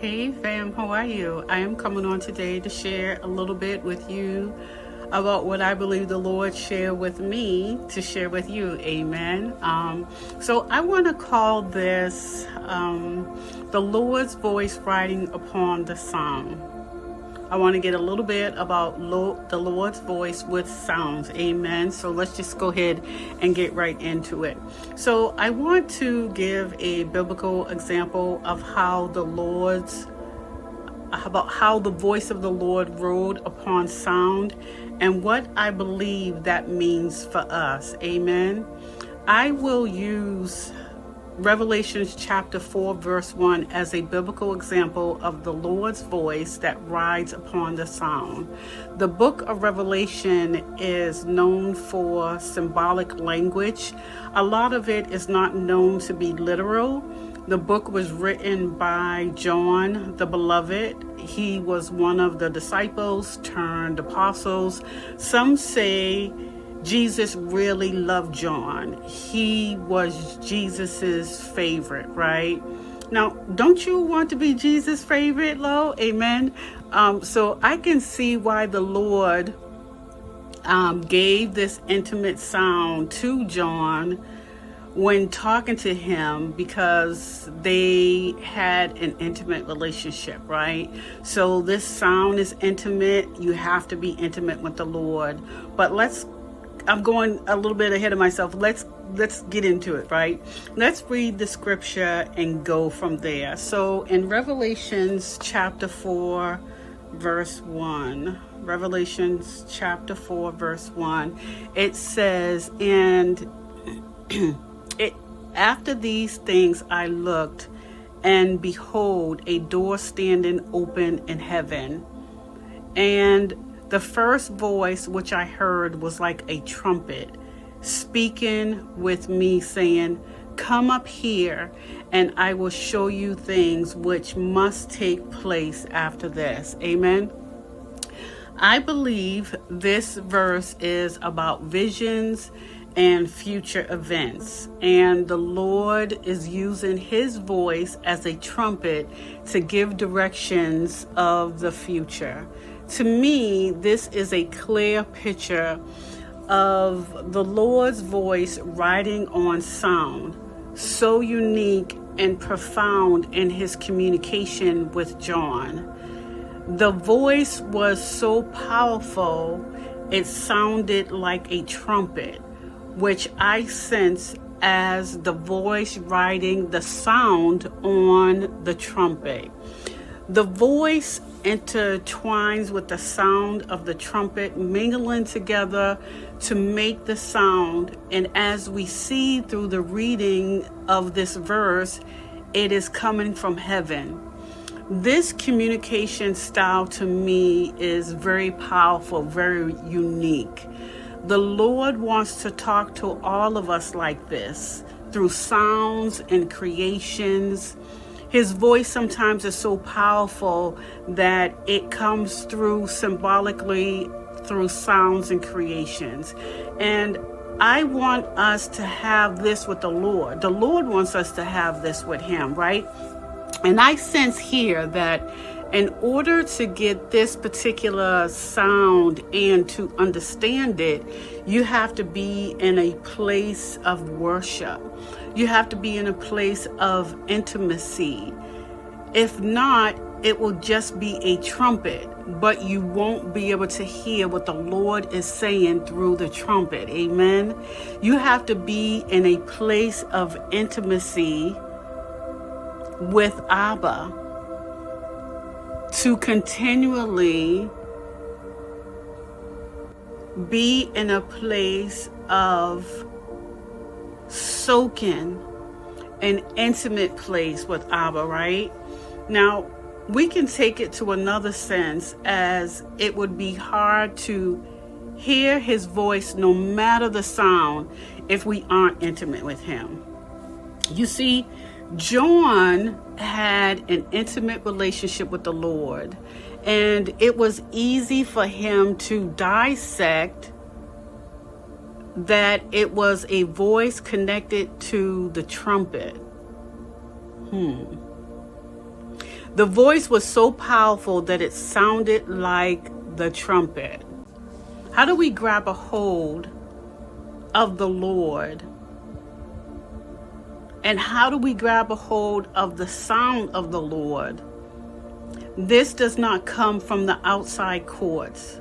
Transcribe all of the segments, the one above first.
Hey fam, how are you? I am coming on today to share a little bit with you about what I believe the Lord shared with me to share with you. Amen. So I want to call this the Lord's voice riding upon the sound. I want to get a little bit about the Lord's voice with sounds. Amen. So let's just go ahead and get right into it. So I want to give a biblical example of how the voice of the Lord rode upon sound and what I believe that means for us. Amen. I will use Revelation chapter 4 verse 1 as a biblical example of the Lord's voice that rides upon the sound. The book of Revelation is known for symbolic language. A lot of it is not known to be literal. The book was written by John the Beloved. He was one of the disciples turned apostles. Some say Jesus really loved John. He was Jesus's favorite, right? Now, don't you want to be Jesus' favorite, Lo? Amen. So I can see why the Lord gave this intimate sound to John when talking to him, because they had an intimate relationship, right? So this sound is intimate. You have to be intimate with the Lord. But I'm going a little bit ahead of myself. Let's get into it, right? Let's read the scripture and go from there. So in Revelations chapter 4, verse 1, Revelations chapter 4, verse 1, it says, and after these things I looked, and behold, a door standing open in heaven. And the first voice which I heard was like a trumpet, speaking with me, saying, "Come up here, and I will show you things which must take place after this." Amen. I believe this verse is about visions and future events, and the Lord is using his voice as a trumpet to give directions of the future. To me, this is a clear picture of the Lord's voice riding on sound, so unique and profound in his communication with John. The voice was so powerful, it sounded like a trumpet, which I sense as the voice riding the sound on the trumpet. The voice intertwines with the sound of the trumpet, mingling together to make the sound. And as we see through the reading of this verse, it is coming from heaven. This communication style to me is very powerful, very unique. The Lord wants to talk to all of us like this, through sounds and creations. His voice sometimes is so powerful that it comes through symbolically through sounds and creations. And I want us to have this with the Lord. The Lord wants us to have this with him, right? And I sense here that in order to get this particular sound and to understand it, you have to be in a place of worship. You have to be in a place of intimacy. If not, it will just be a trumpet, but you won't be able to hear what the Lord is saying through the trumpet. Amen. You have to be in a place of intimacy with Abba to continually be in a place of soaking, an intimate place with Abba, right? Now, we can take it to another sense, as it would be hard to hear his voice no matter the sound if we aren't intimate with him. You see, John had an intimate relationship with the Lord, and it was easy for him to dissect that it was a voice connected to the trumpet. The voice was so powerful that it sounded like the trumpet. How do we grab a hold of the Lord? And how do we grab a hold of the sound of the Lord? This does not come from the outside courts.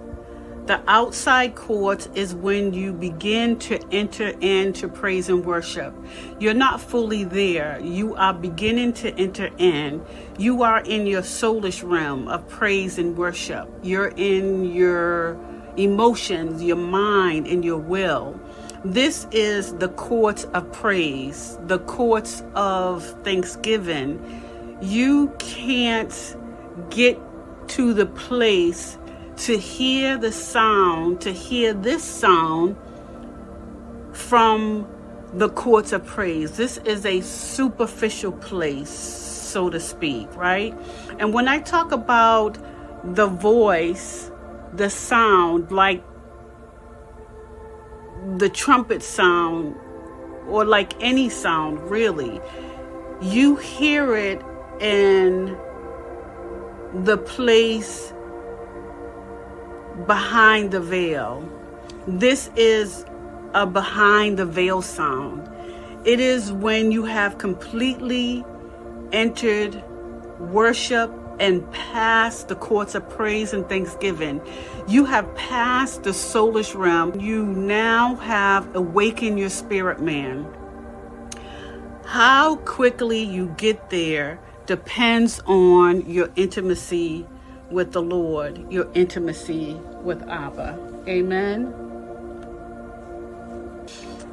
The outside courts is when you begin to enter into praise and worship. You're not fully there. You are beginning to enter in. You are in your soulish realm of praise and worship. You're in your emotions, your mind, and your will. This is the courts of praise, the courts of thanksgiving. You can't get to the place to hear the sound, to hear this sound from the courts of praise. This is a superficial place, so to speak, right? And when I talk about the voice, the sound, like the trumpet sound, or like any sound really, you hear it in the place behind the veil. This is a behind the veil sound. It is when you have completely entered worship and past the courts of praise and thanksgiving. You have passed the soulish realm. You now have awakened your spirit man. How quickly you get there depends on your intimacy with the Lord, your intimacy with Abba. Amen.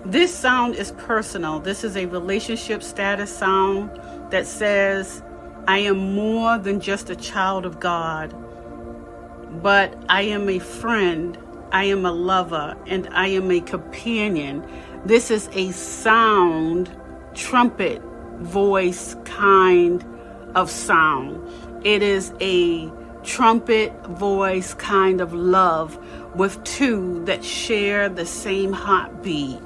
This sound is personal. This is a relationship status sound that says, I am more than just a child of God, but I am a friend, I am a lover, and I am a companion. This is a sound, trumpet voice kind of sound. It is a trumpet voice kind of love with two that share the same heartbeat.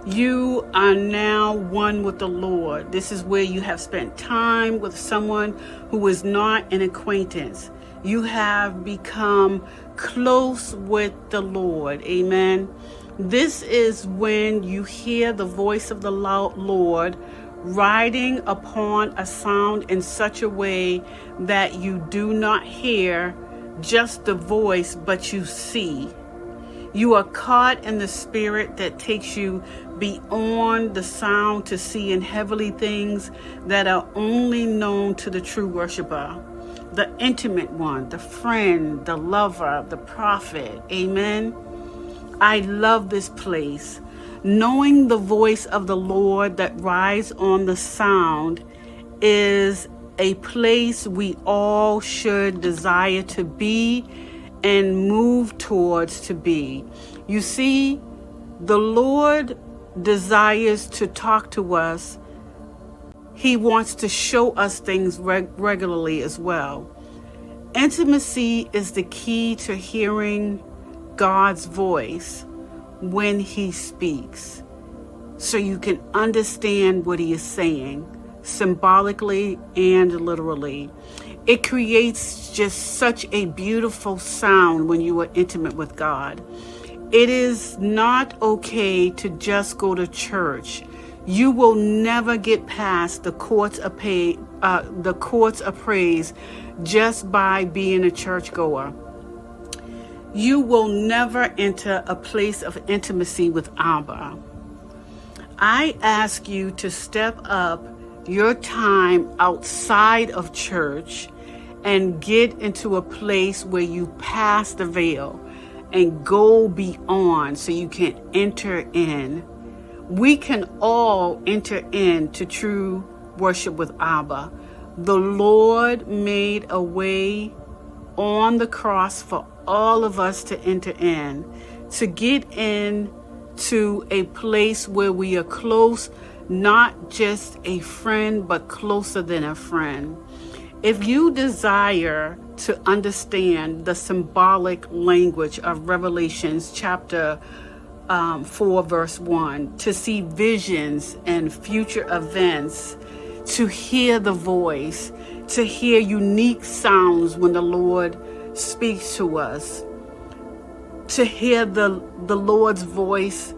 You are now one with the Lord. This is where you have spent time with someone who is not an acquaintance. You have become close with the Lord. Amen. This is when you hear the voice of the Lord riding upon a sound in such a way that you do not hear just the voice, but you see. You are caught in the spirit that takes you beyond the sound to see in heavenly things that are only known to the true worshiper, the intimate one, the friend, the lover, the prophet. Amen. I love this place. Knowing the voice of the Lord that rides on the sound is a place we all should desire to be and move towards to be. You see, the Lord desires to talk to us. He wants to show us things regularly as well. Intimacy is the key to hearing God's voice when he speaks, so you can understand what he is saying, symbolically and literally. It creates just such a beautiful sound when you are intimate with God. It is not okay to just go to church. You will never get past the courts of praise just by being a churchgoer. You will never enter a place of intimacy with Abba. I ask you to step up your time outside of church and get into a place where you pass the veil and go beyond so you can enter in. We can all enter into true worship with Abba. The Lord made a way on the cross for all of us to enter in, to get in to a place where we are close, not just a friend, but closer than a friend. If you desire to understand the symbolic language of Revelations chapter 4 verse 1, to see visions and future events, to hear the voice, to hear unique sounds when the Lord speaks to us, to hear the Lord's voice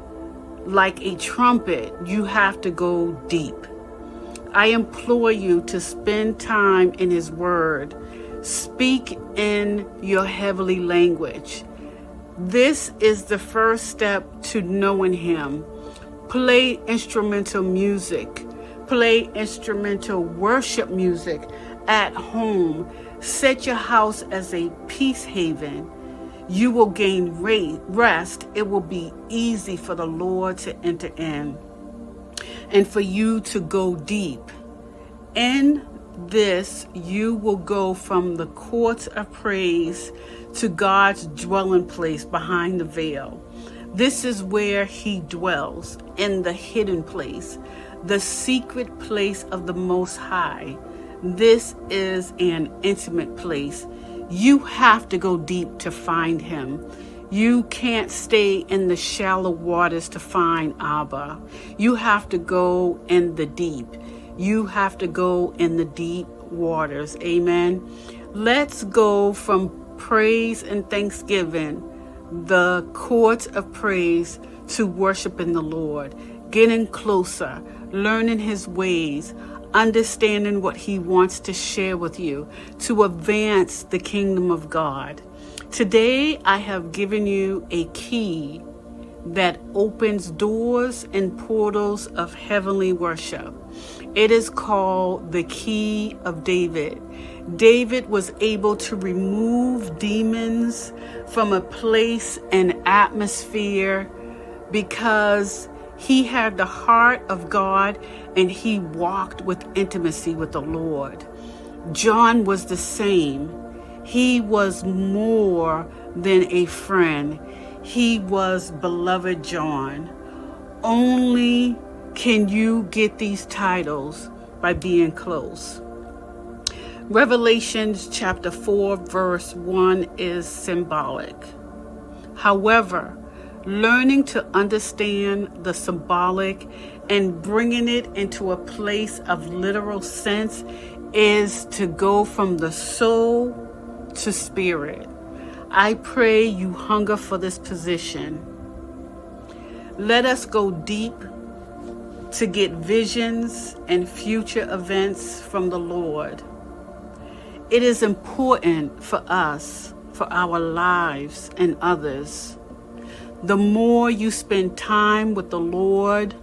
like a trumpet. You have to go deep. I implore you to spend time in His Word. Speak in your heavenly language. This is the first step to knowing Him. Play instrumental music. Play instrumental worship music at home. Set your house as a peace haven. You will gain rest. It will be easy for the Lord to enter in and for you to go deep. In this, you will go from the courts of praise to God's dwelling place behind the veil. This is where He dwells, in the hidden place, the secret place of the Most High. This is an intimate place. You have to go deep to find Him. You can't stay in the shallow waters to find Abba. You have to go in the deep. You have to go in the deep waters. Amen. Let's go from praise and thanksgiving, the courts of praise, to worshiping the Lord, getting closer, learning His ways, understanding what He wants to share with you to advance the kingdom of God. Today, I have given you a key that opens doors and portals of heavenly worship. It is called the key of David. David was able to remove demons from a place and atmosphere because he had the heart of God and he walked with intimacy with the Lord. John was the same. He was more than a friend. He was beloved John. Only can you get these titles by being close. Revelations chapter 4 verse 1 is symbolic. However, learning to understand the symbolic and bringing it into a place of literal sense is to go from the soul to spirit. I pray you hunger for this position. Let us go deep to get visions and future events from the Lord. It is important for us, for our lives and others. The more you spend time with the Lord,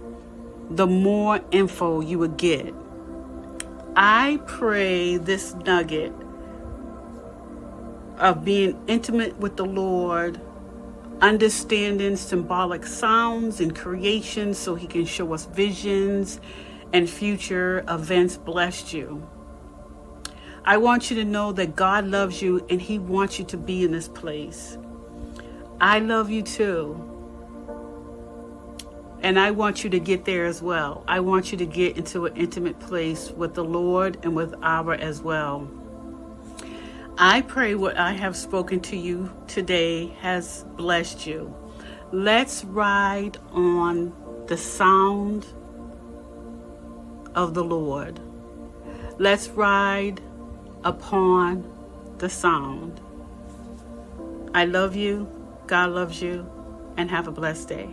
the more info you will get. I pray this nugget of being intimate with the Lord, understanding symbolic sounds and creations so He can show us visions and future events blessed you. I want you to know that God loves you and He wants you to be in this place. I love you too. And I want you to get there as well. I want you to get into an intimate place with the Lord and with Abba as well. I pray what I have spoken to you today has blessed you. Let's ride on the sound of the Lord. Let's ride upon the sound. I love you. God loves you. And have a blessed day.